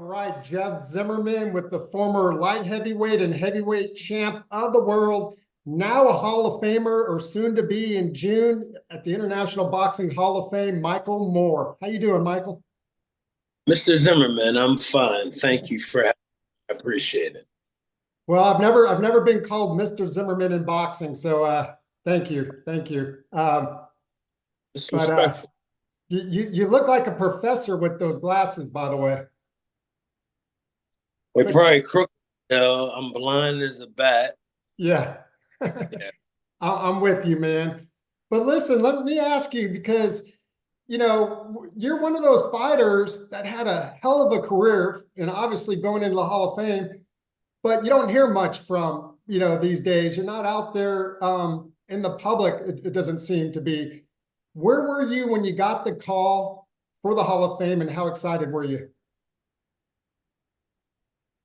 right, Jeff Zimmerman with the former light heavyweight and heavyweight champ of the world, now a Hall of Famer or soon to be in June at the International Boxing Hall of Fame, Michael Moore. How you doing, Michael? Mr. Zimmerman, I'm fine. Thank you for having me. I appreciate it. Well, I've never been called Mr. Zimmerman in boxing, so thank you. But Disrespectful. you look like a professor with those glasses, by the way. They But probably crooked. I'm blind as a bat. yeah. Yeah. I'm with you, man. But listen, let me ask you because you're one of those fighters that had a hell of a career and obviously going into the Hall of Fame, but you don't hear much from, these days. You're not out there in the public, it doesn't seem to be. Where were you when you got the call for the Hall of Fame and how excited were you?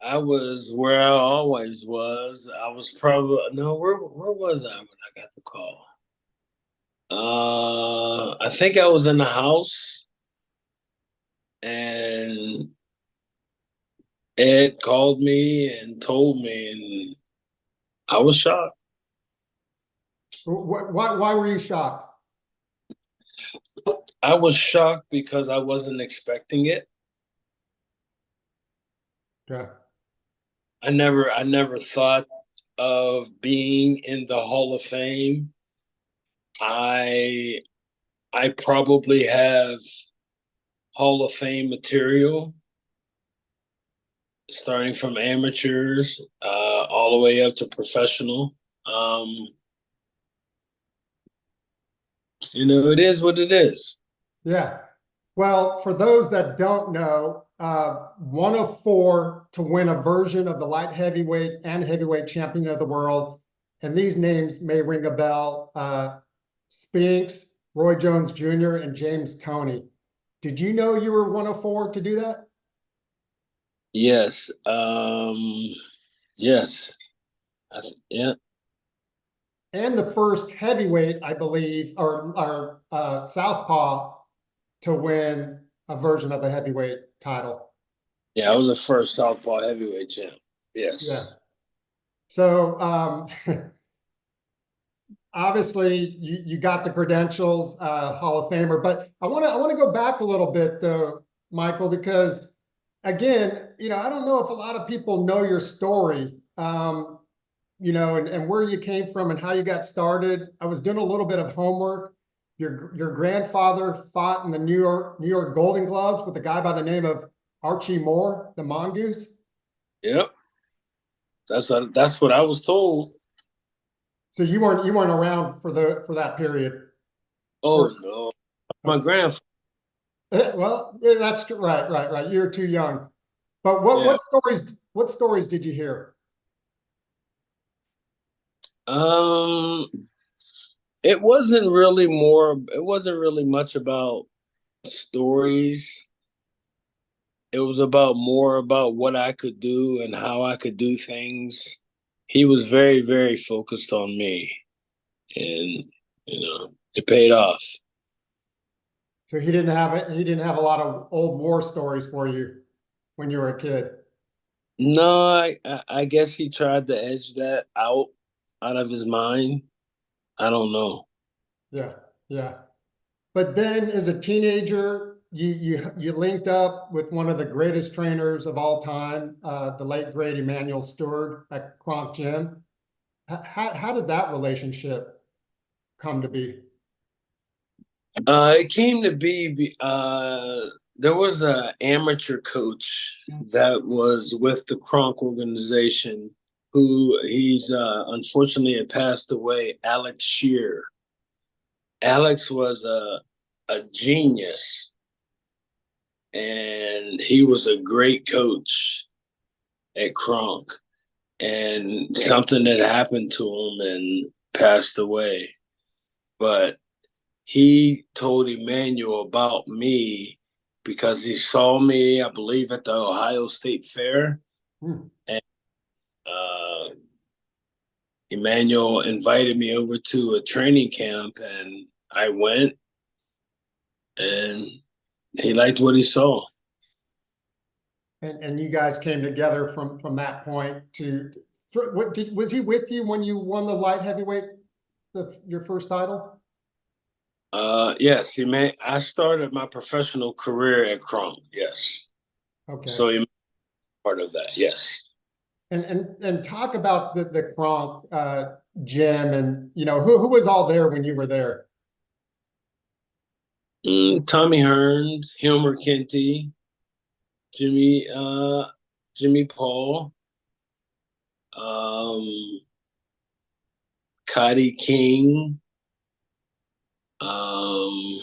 I was where I always was. I was probably no, where was I when I got the call? I think I was in the house and Ed called me and told me, and I was shocked. Why were you shocked? I was shocked because I wasn't expecting it. Yeah. I never thought of being in the Hall of Fame. I I probably have Hall of Fame material starting from amateurs all the way up to professional. Um, it is what it is. Yeah. Well, for those that don't know, one of four to win a version of the light heavyweight and heavyweight champion of the world. And these names may ring a bell. Spinks, Roy Jones Jr., and James Toney. Did you know you were one of four to do that? Yes. Yes. Yeah. And the first heavyweight, I believe, or Southpaw to win a version of a heavyweight title. Yeah. I was the first Southpaw heavyweight champ. Yeah. Yes. So obviously you got the credentials, Hall of Famer. But I want to go back a little bit though, Michael, because again, I don't know if a lot of people know your story, and where you came from and how you got started. I was doing a little bit of homework. Your grandfather fought in the New York Golden Gloves with a guy by the name of Archie Moore, the Mongoose. Yep. That's what I was told. So you weren't around for that period. Oh Or no. My okay. grandfather. Well, yeah, that's right. You're too young. But what Yeah. what stories did you hear? Um, it wasn't really much about stories. It was about more about what I could do and how I could do things. He was very, very focused on me, and it paid off. So he didn't have a lot of old war stories for you when you were a kid. No, I guess he tried to edge that out of his mind. I don't know. Yeah, yeah. But then as a teenager, you linked up with one of the greatest trainers of all time, the late great Emmanuel Stewart at Kronk Gym. How did that relationship come to be? It came to be there was a amateur coach that was with the Kronk organization who he's unfortunately had passed away, Alex Shear. Alex was a genius and he was a great coach at Kronk. And something had happened to him and passed away. But he told Emmanuel about me because he saw me, I believe, at the Ohio State Fair. Hmm. And uh, Emmanuel invited me over to a training camp, and I went, and he liked what he saw. And you guys came together from that point to was he with you when you won the light heavyweight, your first title? Yes, I started my professional career at Kronk. Yes. Okay. So he made part of that. Yes. And talk about the Kronk gym, and who was all there when you were there? Tommy Hearns, Hilmer Kenty, Jimmy, Jimmy Paul, um, Cotty King. Um,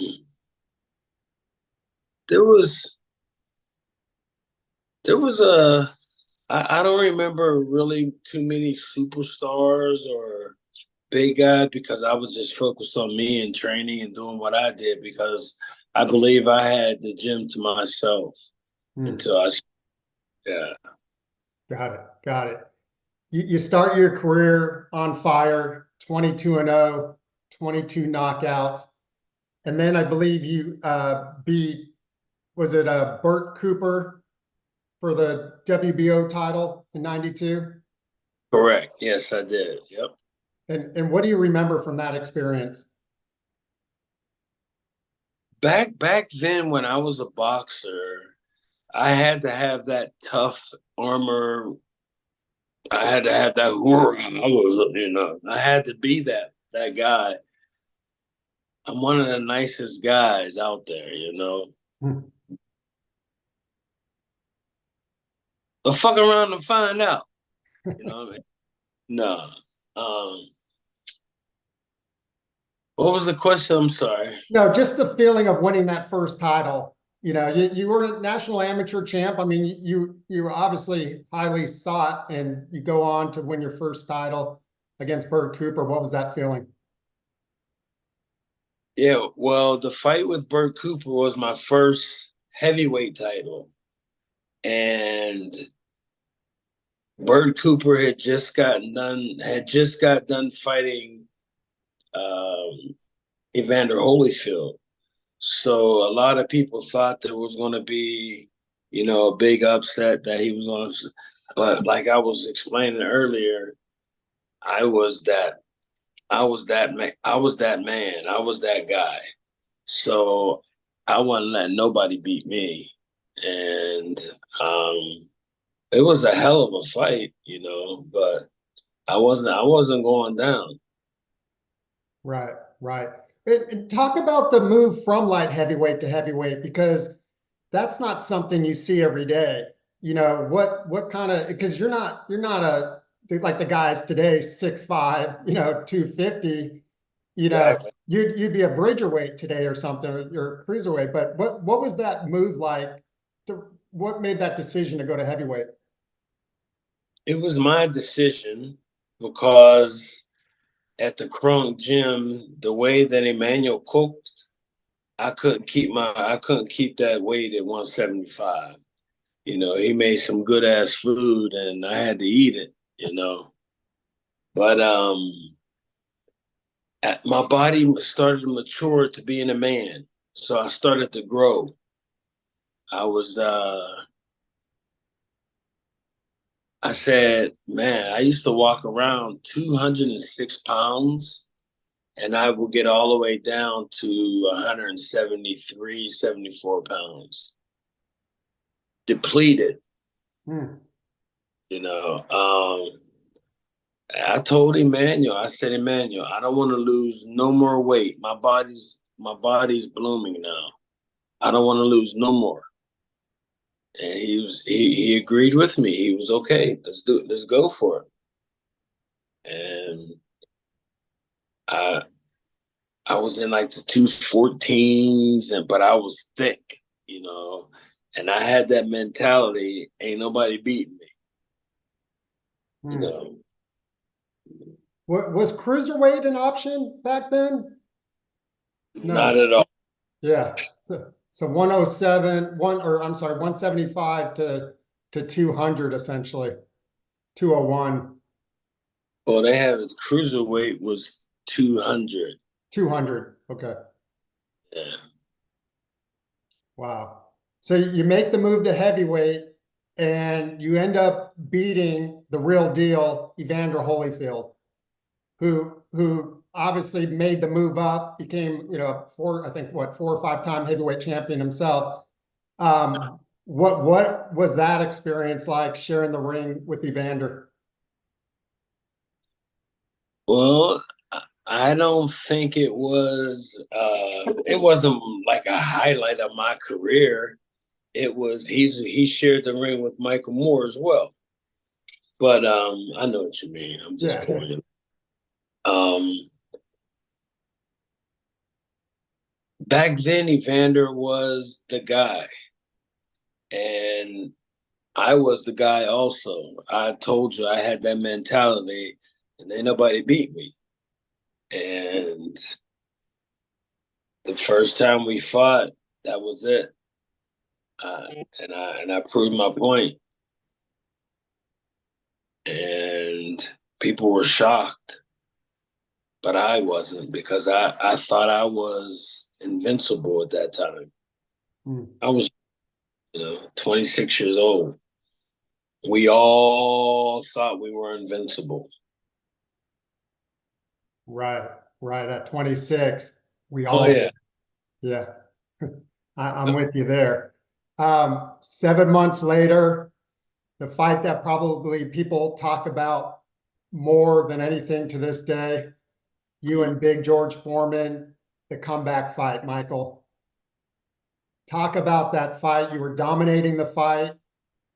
there was there was a I don't remember really too many superstars or big guys because I was just focused on me and training and doing what I did because I believe I had the gym to myself Hmm. until yeah. Got it. Got it. You start your career on fire, 22-0, 22 knockouts. And then I believe you beat, was it Burt Cooper for the WBO title in 92? Correct. Yes, I did. Yep. And what do you remember from that experience? Back then when I was a boxer, I had to have that tough armor. I had to have that. I was, I had to be that guy. I'm one of the nicest guys out there. Hmm. But fuck around and find out. You know what I mean? No. Um, what was the question? I'm sorry. No, just the feeling of winning that first title. You were a national amateur champ. I mean, you were obviously highly sought, and you go on to win your first title against Burt Cooper. What was that feeling? Yeah, well, the fight with Burt Cooper was my first heavyweight title. And Burt Cooper had just got done fighting Evander Holyfield. So a lot of people thought there was going to be, a big upset that he was on. But like I was explaining earlier, I was that, I was that man, I was that man, I was that guy. So I wasn't letting nobody beat me, and um, it was a hell of a fight, but I wasn't going down. Right, right. And talk about the move from light heavyweight to heavyweight, because that's not something you see every day. What kind of, because you're not like the guys today, 6'5", 250, Exactly. you'd be a bridgerweight today or something, or cruiserweight. But what was that move like? What made that decision to go to heavyweight? It was my decision because at the Kronk gym, the way that Emmanuel cooked, I couldn't keep that weight at 175. He made some good ass food and I had to eat it. But my body started to mature to being a man. So I started to grow. I was I said, man, I used to walk around 206 pounds and I would get all the way down to 173, 74 pounds, depleted. Hmm. You know, um, I told Emmanuel, I said, Emmanuel, I don't want to lose no more weight. My body's blooming now. I don't want to lose no more. And he agreed with me. He was okay. Let's go for it. And I I was in like the 214s, but I was thick, and I had that mentality, ain't nobody beating me, you Hmm. know. Was cruiserweight an option back then? Not No. at all. Yeah. So 107, or I'm sorry, 175 to 200 essentially. 201, Well, they have cruiserweight was 200. 200. Okay. Yeah. Wow. So you make the move to heavyweight, and you end up beating the real deal, Evander Holyfield, who obviously made the move up, became, I think 4 or 5 time heavyweight champion himself. What was that experience like, sharing the ring with Evander? Well, I don't think it wasn't like a highlight of my career. It was he shared the ring with Michael Moore as well. But I know what you mean. I'm just Yeah. pointing. Um Back then Evander was the guy. And I was the guy also. I told you I had that mentality and ain't nobody beat me. And the first time we fought, that was it. And I proved my point. And people were shocked, but I wasn't, because I thought I was invincible at that time. I was, 26 years old. We all thought we were invincible. Right, right. At 26, we Oh all yeah. did. Yeah, I'm with you there. 7 months later, the fight that probably people talk about more than anything to this day, you and Big George Foreman, the comeback fight, Michael. Talk about that fight. You were dominating the fight,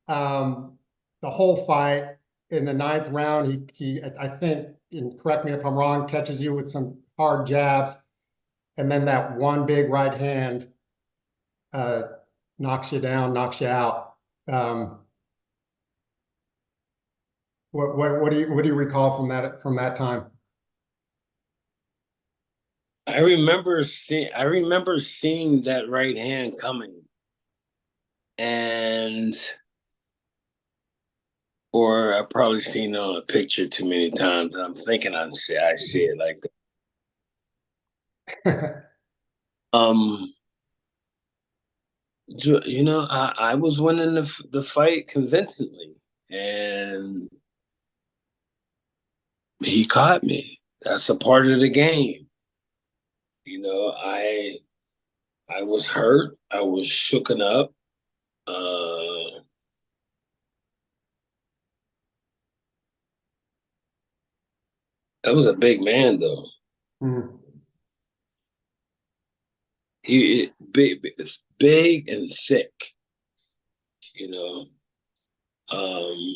um, the whole fight. In the ninth round, I think, and correct me if I'm wrong, catches you with some hard jabs, and then that one big right hand uh, knocks you down, knocks you out. Um, what do you recall from that time? I remember seeing that right hand coming, and or I've probably seen it on a picture too many times, and I'm thinking I see it like that. Um, I was winning the fight convincingly, and he caught me. That's a part of the game. You know, I was hurt. I was shooken up. That was a big man, though. Mm. Big and thick. You know, um,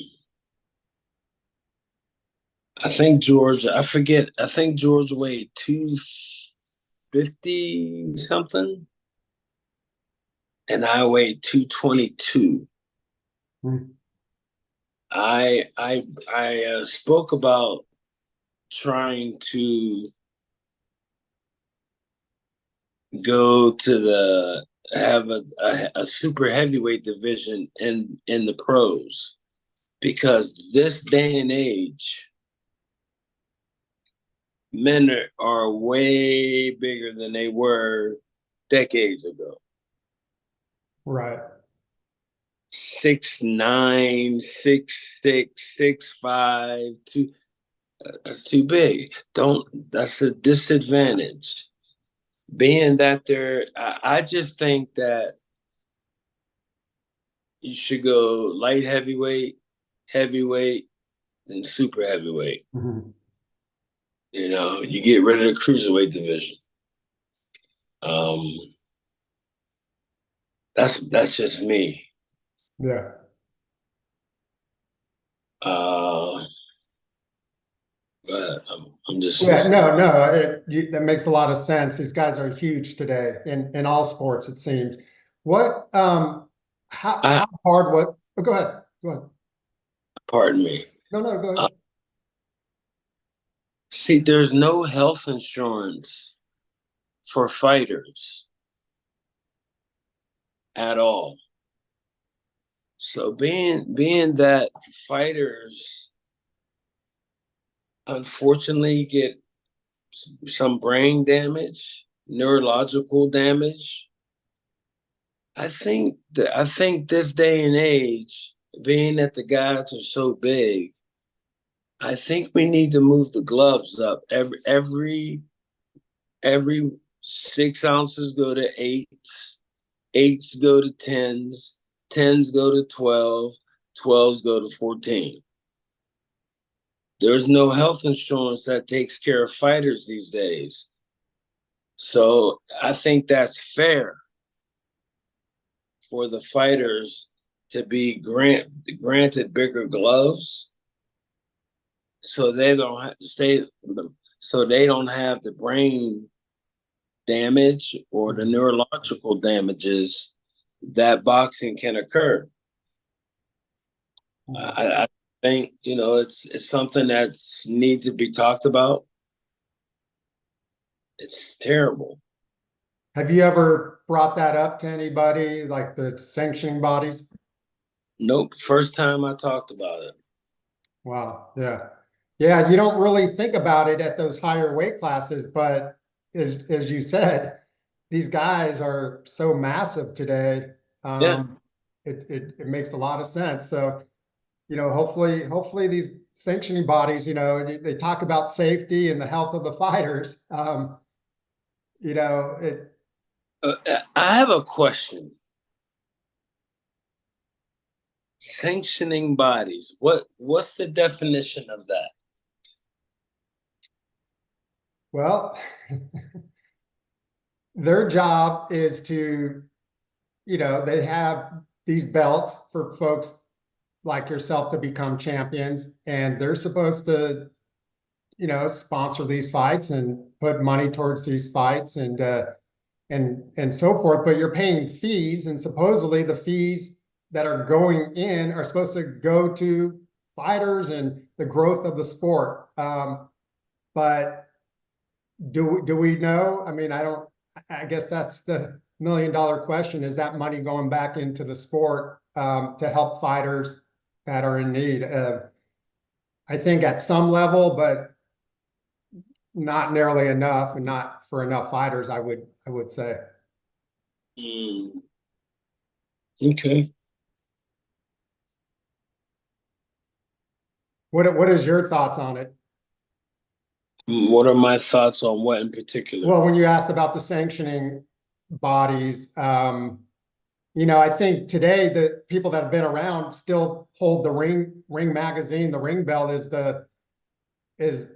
I think George. I forget. I think George weighed 250 something, and I weighed 222. Mm. I spoke about trying to go to the have a super heavyweight division in the pros, because this day and age men are way bigger than they were decades ago. Right. 6'9", 6'6", 6'5", that's too big. Don't That's a disadvantage. Being that I just think that you should go light heavyweight, heavyweight, and super heavyweight. Mhm. You get rid of the cruiserweight division. Um, that's just me. Yeah. Uh, but I'm just Yeah, listening. that makes a lot of sense. These guys are huge today in all sports, it seems. What, I how hard, go ahead, go ahead. Pardon me. No, no, go Uh, ahead. See, there's no health insurance for fighters at all. So being that fighters unfortunately get some brain damage, neurological damage, I think this day and age, being that the guys are so big, I think we need to move the gloves up. Every 6 ounces go to eights, eights go to tens, tens go to 12, 12s go to 14. There's no health insurance that takes care of fighters these days. So I think that's fair for the fighters to be granted bigger gloves so they don't have to stay so they don't have the brain damage or the neurological damages that boxing can occur. I think it's something that needs to be talked about. It's terrible. Have you ever brought that up to anybody, like the sanctioning bodies? Nope. First time I talked about it. Wow. Yeah. Yeah. You don't really think about it at those higher weight classes, but as you said, these guys are so massive today. Yeah. It makes a lot of sense. So, hopefully these sanctioning bodies, they talk about safety and the health of the fighters. You know, it, I have a question. Sanctioning bodies. What's the definition of that? well, their job is to, they have these belts for folks like yourself to become champions, and they're supposed to, sponsor these fights and put money towards these fights and so forth. But you're paying fees, and supposedly the fees that are going in are supposed to go to fighters and the growth of the sport. But do we know? I mean, I don't. I guess that's the $1 million question: is that money going back into the sport to help fighters that are in need? I think at some level, but not nearly enough, and not for enough fighters. I would say. Mm, okay. What is your thoughts on it? What are my thoughts on what in particular? Well, when you asked about the sanctioning bodies, I think today the people that have been around still hold the ring magazine. The ring belt is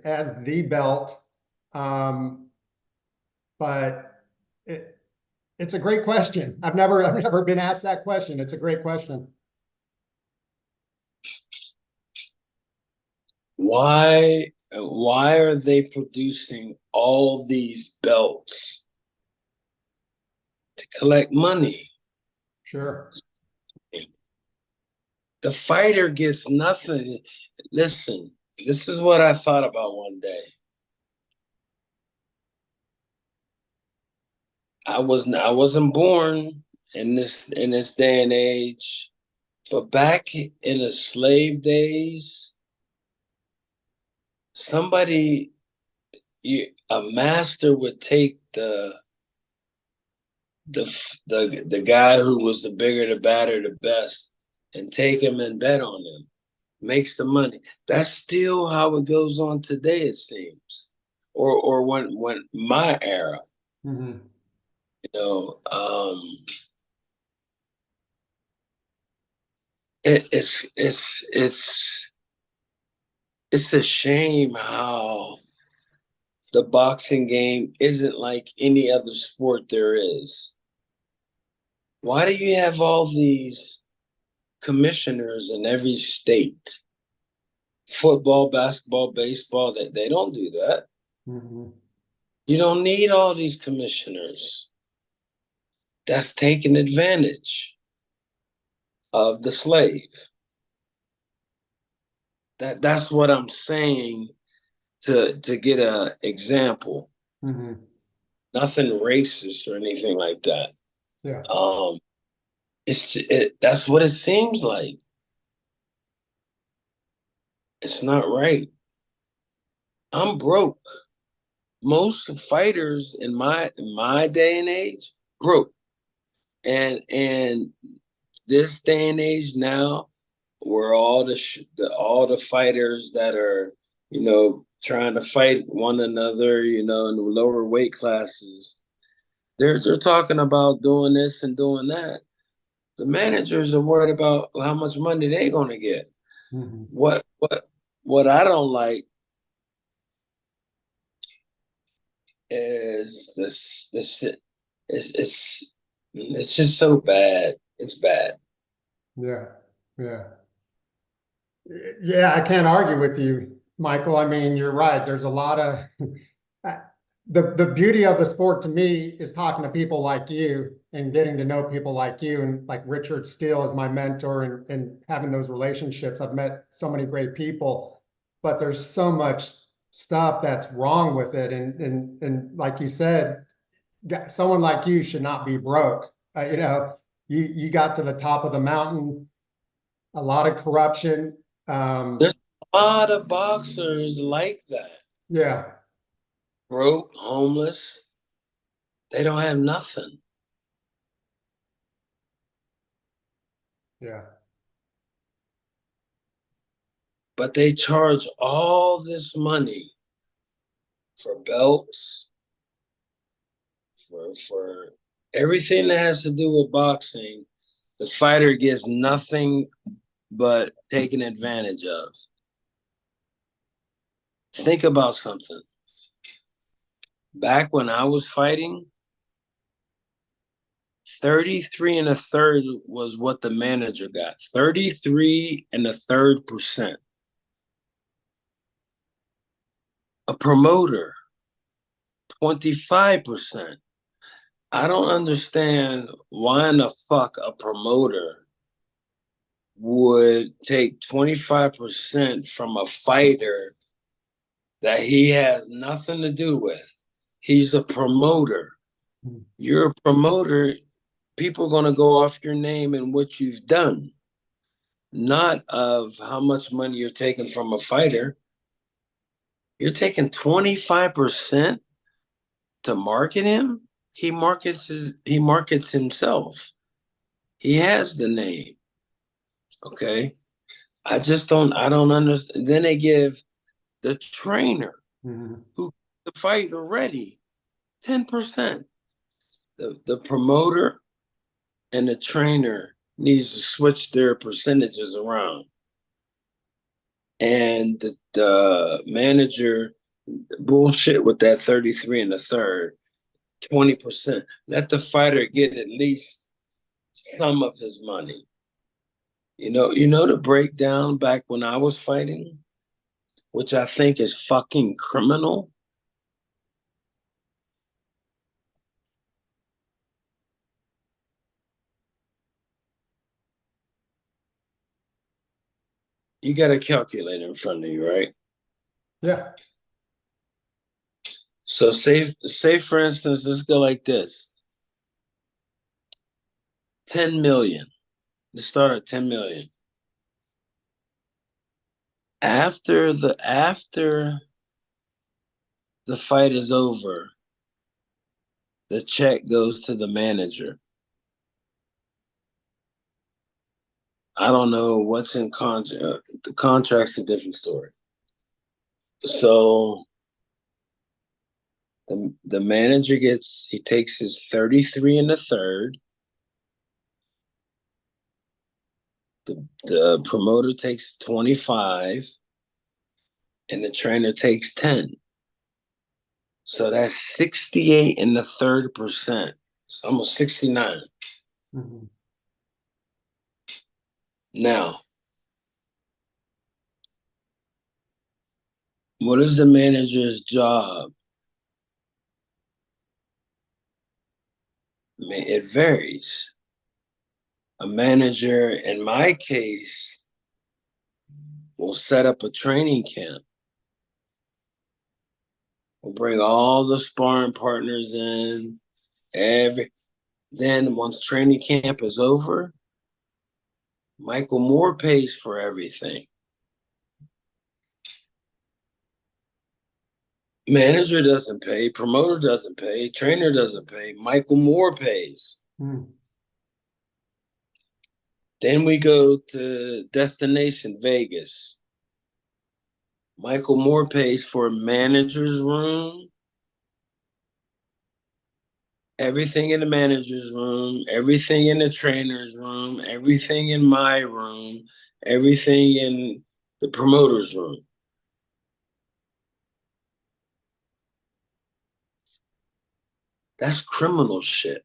as the belt. Um, but it's a great question. I've never been asked that question. It's a great question. Why are they producing all these belts to collect money? Sure. The fighter gets nothing. Listen, this is what I thought about one day. I wasn't born in this day and age, but back in the slave days, somebody a master would take the guy who was the bigger, the badder, the best, and take him and bet on him. Makes the money. That's still how it goes on today, it seems. Or when my era, Mhm. you know, it's a shame how the boxing game isn't like any other sport there is. Why do you have all these commissioners in every state? Football, basketball, baseball, they don't do that. Mhm. You don't need all these commissioners. That's taking advantage of the slave. That's what I'm saying to get a example. Mhm. Nothing racist or anything like that. Yeah. Um, that's what it seems like. It's not right. I'm broke. Most fighters in my day and age broke, and this day and age now, where all the fighters that are, trying to fight one another, in the lower weight classes, they're talking about doing this and doing that. The managers are worried about how much money they're gonna get. Mm-hmm. What I don't like is this it's just so bad. It's bad. Yeah. Yeah. Yeah, I can't argue with you, Michael. I mean, you're right. There's a lot of the beauty of the sport to me is talking to people like you and getting to know people like you, and like Richard Steele is my mentor, and having those relationships. I've met so many great people, but there's so much stuff that's wrong with it. And like you said, someone like you should not be broke. You got to the top of the mountain, a lot of corruption. There's a lot of boxers like that. Yeah, Broke, homeless. They don't have nothing. yeah. But they charge all this money for belts, for everything that has to do with boxing. The fighter gets nothing but taken advantage of. Think about something. Back when I was fighting, 33 and a third was what the manager got. 33 and a third percent. A promoter, 25%. I don't understand why in the fuck a promoter would take 25% from a fighter that he has nothing to do with. He's a promoter. You're a promoter. People are going to go off your name and what you've done, not of how much money you're taking from a fighter. You're taking 25% to market him. He markets himself. He has the name. Okay. I don't understand. Then they give the trainer Mhm. who the fight already 10%. The promoter and the trainer needs to switch their percentages around. And the manager bullshit with that 33 and a third, 20%. Let the fighter get at least some of his money. The breakdown back when I was fighting, which I think is fucking criminal. You got a calculator in front of you, right? Yeah. So say for instance, let's go like this. 10 million. Let's start at 10 million. After the fight is over, the check goes to the manager. I don't know what's in contract. The contract's a different story. So the manager he takes his 33 and a third. The promoter takes 25 and the trainer takes 10. So that's 68 and a third percent. It's almost 69. Mhm. Now, what is the manager's job? I mean, it varies. A manager, in my case, will set up a training camp. We'll bring all the sparring partners in. Then once training camp is over, Michael Moore pays for everything. Manager doesn't pay, promoter doesn't pay, trainer doesn't pay. Michael Moore pays. Mm. Then we go to Destination Vegas. Michael Moore pays for a manager's room, everything in the manager's room, everything in the trainer's room, everything in my room, everything in the promoter's room. That's criminal shit.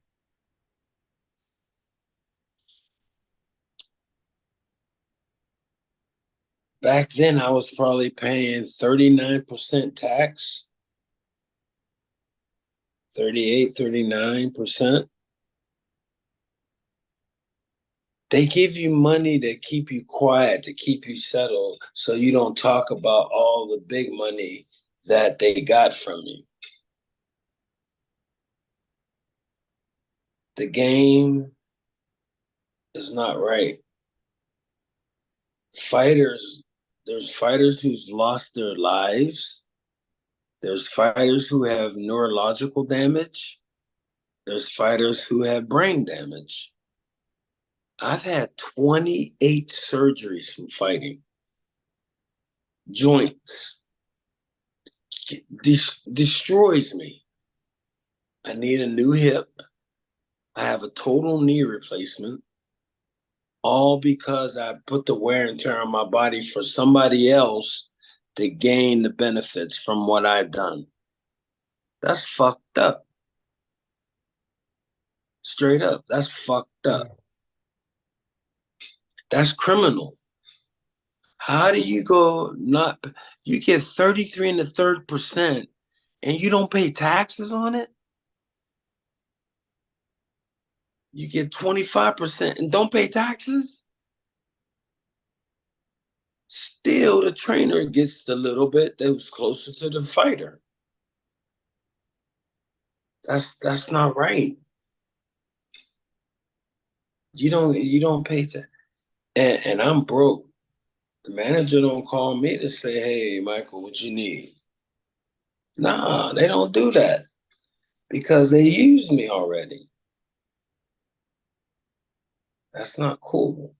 Back then, I was probably paying 39% tax, 38, 39%. They give you money to keep you quiet, to keep you settled, so you don't talk about all the big money that they got from you. The game is not right. Fighters, there's fighters who's lost their lives. There's fighters who have neurological damage. There's fighters who have brain damage. I've had 28 surgeries from fighting. Joints destroys me. I need a new hip. I have a total knee replacement, all because I put the wear and tear on my body for somebody else to gain the benefits from what I've done. That's fucked up. Straight up. That's fucked up. That's criminal. How do you go not, you get 33 and a third percent and you don't pay taxes on it? You get 25% and don't pay taxes? Still, the trainer gets the little bit that was closer to the fighter. That's not right. You don't pay tax, and I'm broke. The manager don't call me to say, "Hey, Michael, what you need?" Nah, they don't do that because they used me already. That's not cool.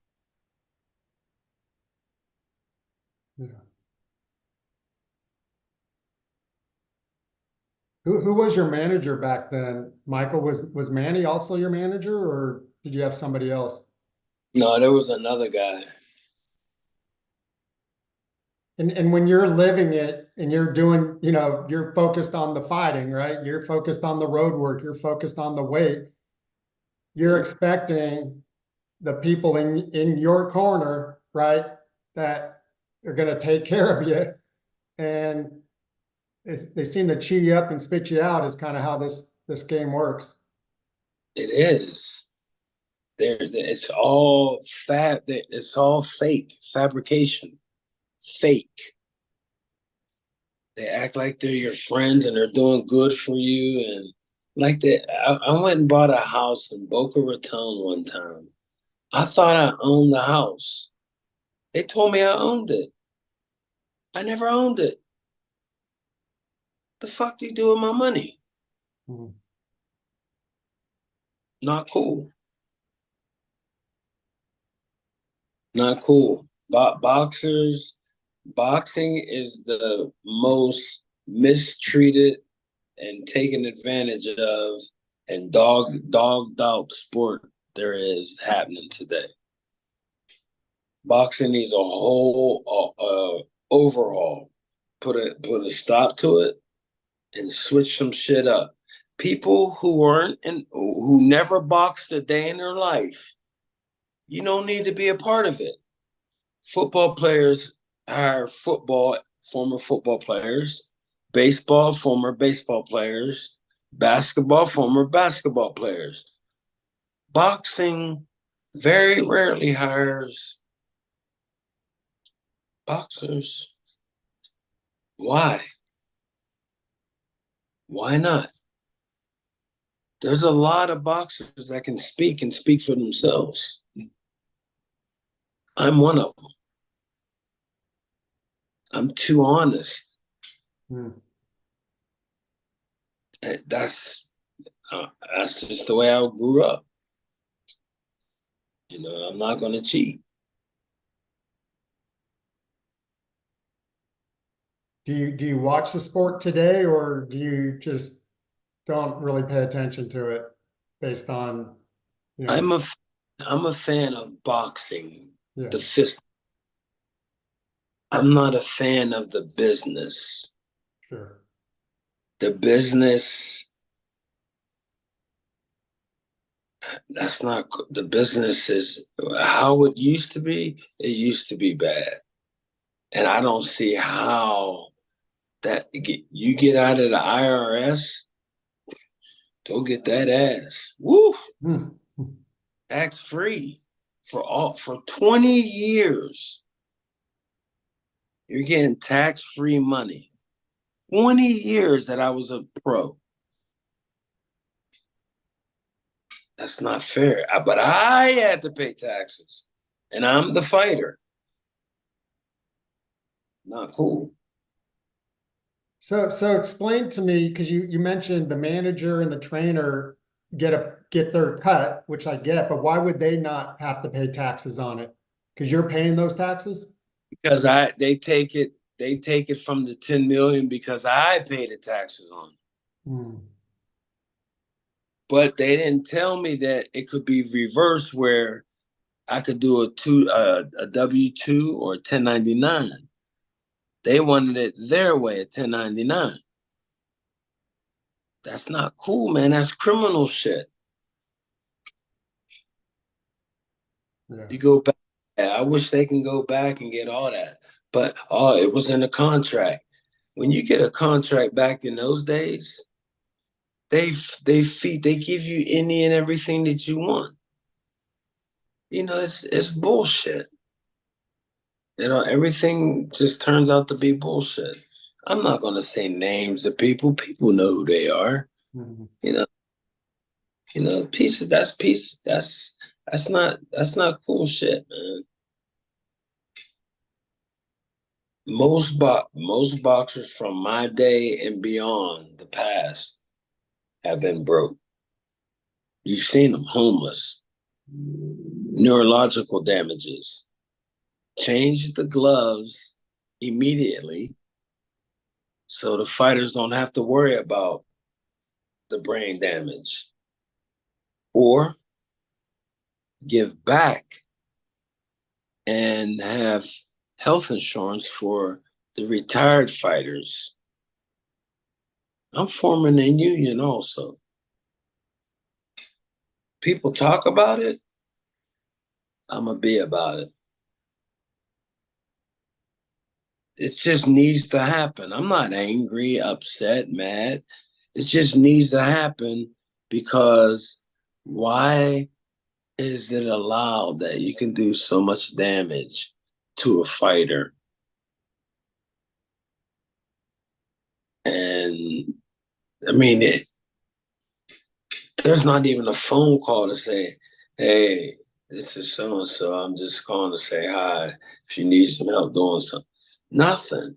Yeah. Who was your manager back then? Michael, was Manny also your manager, or did you have somebody else? No, there was another guy. And when you're living it and you're doing, you're focused on the fighting, right? You're focused on the road work, you're focused on the weight. You're expecting the people in your corner, right, that are going to take care of you, and they seem to chew you up and spit you out. Is kind of how this game works. It is. It's all It's all fake fabrication. Fake. They act like they're your friends and they're doing good for you. And like that, I went and bought a house in Boca Raton one time. I thought I owned the house. They told me I owned it. I never owned it. The fuck do you do with my money? Mhm. Not cool. Not cool. Boxing is the most mistreated and taken advantage of and dogged out sport there is happening today. Boxing needs a whole overhaul. Put a stop to it and switch some shit up. People who aren't and who never boxed a day in their life, you don't need to be a part of it. Football players hire former football players, baseball, former baseball players, basketball, former basketball players. Boxing very rarely hires boxers. Why? Why not? There's a lot of boxers that can speak and speak for themselves. I'm one of them. I'm too honest. Hmm. That's that's just the way I grew up. I'm not going to cheat. Do you watch the sport today, or do you just don't really pay attention to it based on, you know, I'm a I'm a fan of boxing, yeah, the fist. I'm not a fan of the business. sure. The business, that's not the business is how it used to be. It used to be bad. And I don't see how that you get out of the IRS, go get that ass. Woo! Hmm. Tax free for 20 years. You're getting tax free money. 20 years that I was a pro. That's not fair. But I had to pay taxes, and I'm the fighter. Not cool. So explain to me, because you mentioned the manager and the trainer get their cut, which I get, but why would they not have to pay taxes on it? Because you're paying those taxes? Because they take it from the 10 million because I pay the taxes on it. Hmm. But they didn't tell me that it could be reversed where I could do a W-2 or a 1099. They wanted it their way, a 1099. That's not cool, man. That's criminal shit. Yeah. You go back. I wish they can go back and get all that. But it was in a contract. When you get a contract back in those days, they give you any and everything that you want. It's bullshit. Everything just turns out to be bullshit. I'm not gonna say names of people. People know who they are. Mhm. You know, piece of that's piece that's not cool shit, man. Most boxers from my day and beyond the past have been broke. You've seen them homeless, neurological damages. Change the gloves immediately so the fighters don't have to worry about the brain damage, or give back and have health insurance for the retired fighters. I'm forming a union also. People talk about it, I'm going to be about it. It just needs to happen. I'm not angry, upset, mad. It just needs to happen because why is it allowed that you can do so much damage to a fighter? And I mean, there's not even a phone call to say, hey, this is so and so. I'm just calling to say hi if you need some help doing something. Nothing.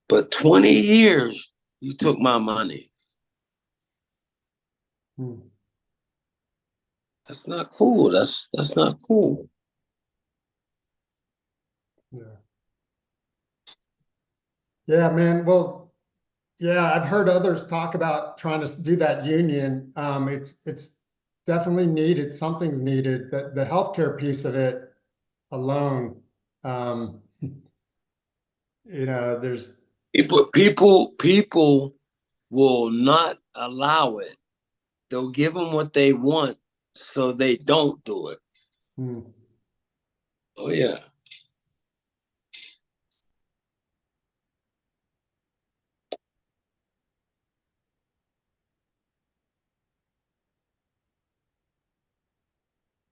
But 20 years, you took my money. Hmm. That's not cool. That's not cool. Yeah. Yeah, man. Well, yeah, I've heard others talk about trying to do that union. It's definitely needed. Something's needed. The healthcare piece of it alone, there's People will not allow it. They'll give them what they want so they don't do it. hmm. Oh yeah.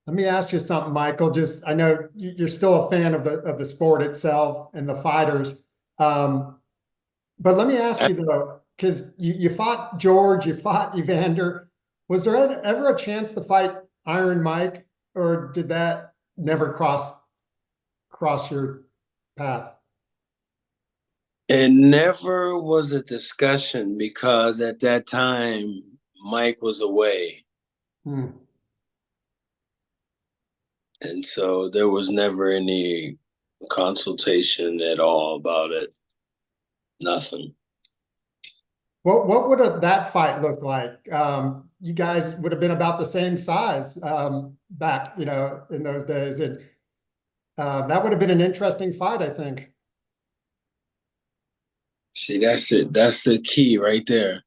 Let me ask you something, Michael. Just I know you're still a fan of the sport itself and the fighters. Um, but let me ask you though, because you fought George, you fought Evander. Was there ever a chance to fight Iron Mike, or did that never cross your path? It never was a discussion because at that time Mike was away. Hmm. And so there was never any consultation at all about it. Nothing. What would that fight look like? You guys would have been about the same size back, in those days. And that would have been an interesting fight, I think. See, that's it. That's the key right there.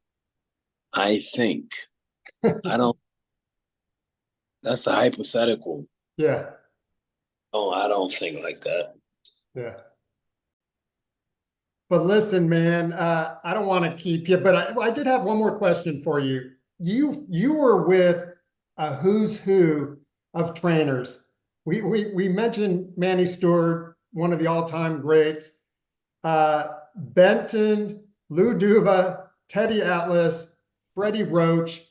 I think. I don't, that's the hypothetical. Yeah, Oh, I don't think like that. yeah. But listen, man, I don't want to keep you, but I did have one more question for you. You were with a who's who of trainers. We mentioned Manny Stewart, one of the all-time greats. Benton, Lou Duva, Teddy Atlas, Freddie Roach.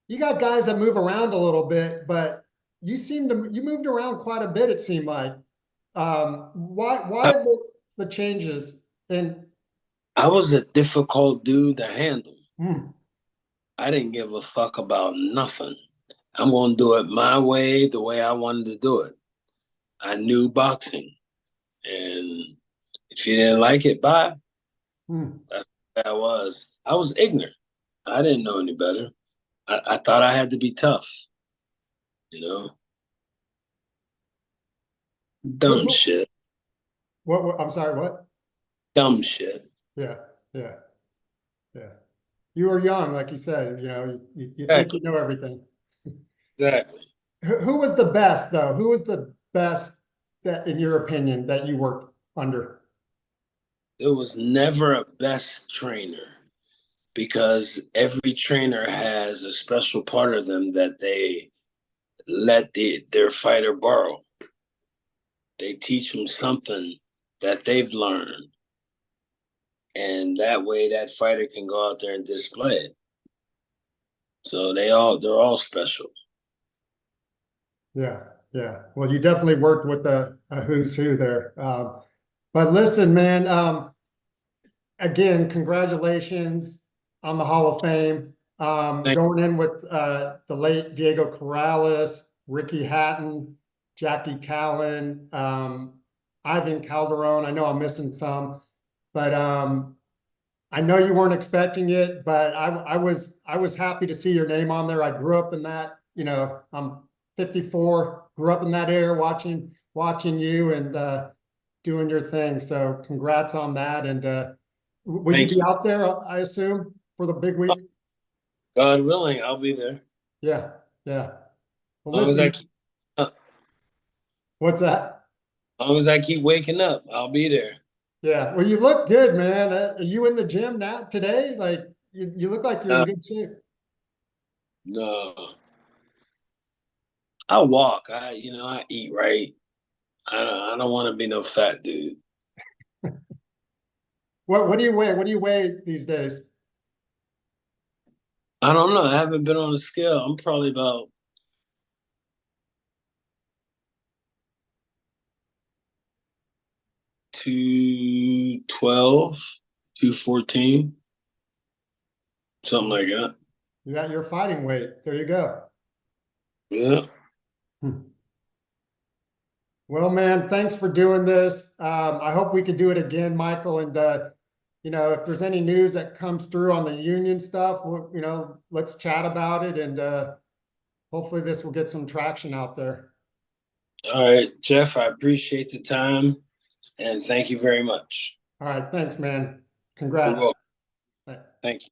You got guys that move around a little bit, but you moved around quite a bit, it seemed like. Why I, the changes? And I was a difficult dude to handle. hmm, I didn't give a fuck about nothing. I'm going to do it my way, the way I wanted to do it. I knew boxing. And if you didn't like it, bye. hmm. That's what that was. I was ignorant. I didn't know any better. I thought I had to be tough, you know? Who, Dumb who, shit. I'm sorry, what? Dumb shit. Yeah, yeah, yeah. You were young, like you said, you think you Exactly. know everything. Exactly. Who was the best though? Who was the best that, in your opinion, that you worked under? There was never a best trainer because every trainer has a special part of them that they let their fighter borrow. They teach them something that they've learned. And that way that fighter can go out there and display it. So they're all special. Yeah, yeah. Well, you definitely worked with a who's who there. But listen, man, again, congratulations on the Hall of Fame. Thank Going in with the late Diego Corrales, Ricky Hatton, Jackie Callan, Ivan Calderon. I know I'm missing some, but I know you weren't expecting it, but I was happy to see your name on there. I grew up in that, I'm 54, grew up in that era watching you and doing your thing. So congrats on that. And will you thank be you. out there, I assume, for the big week? God willing, I'll be there. Yeah, yeah. Well, As long as I listen, keep up. what's that? As long as I keep waking up, I'll be there. Yeah. Well, you look good, man. Are you in the gym now today? Like you look like you're in No, good shape. no. I walk. I eat right. I don't want to be no fat dude. What do you weigh? What do you weigh these days? I don't know. I haven't been on the scale. I'm probably about 212, 214, something like that. You got your fighting weight. There you go. Yeah. Hmm. Well, man, thanks for doing this. I hope we could do it again, Michael. And if there's any news that comes through on the union stuff, let's chat about it. And hopefully this will get some traction out there. All right, Jeff, I appreciate the time and thank you very much. All right, thanks, man. You're Congrats. welcome. Thanks. Thank you.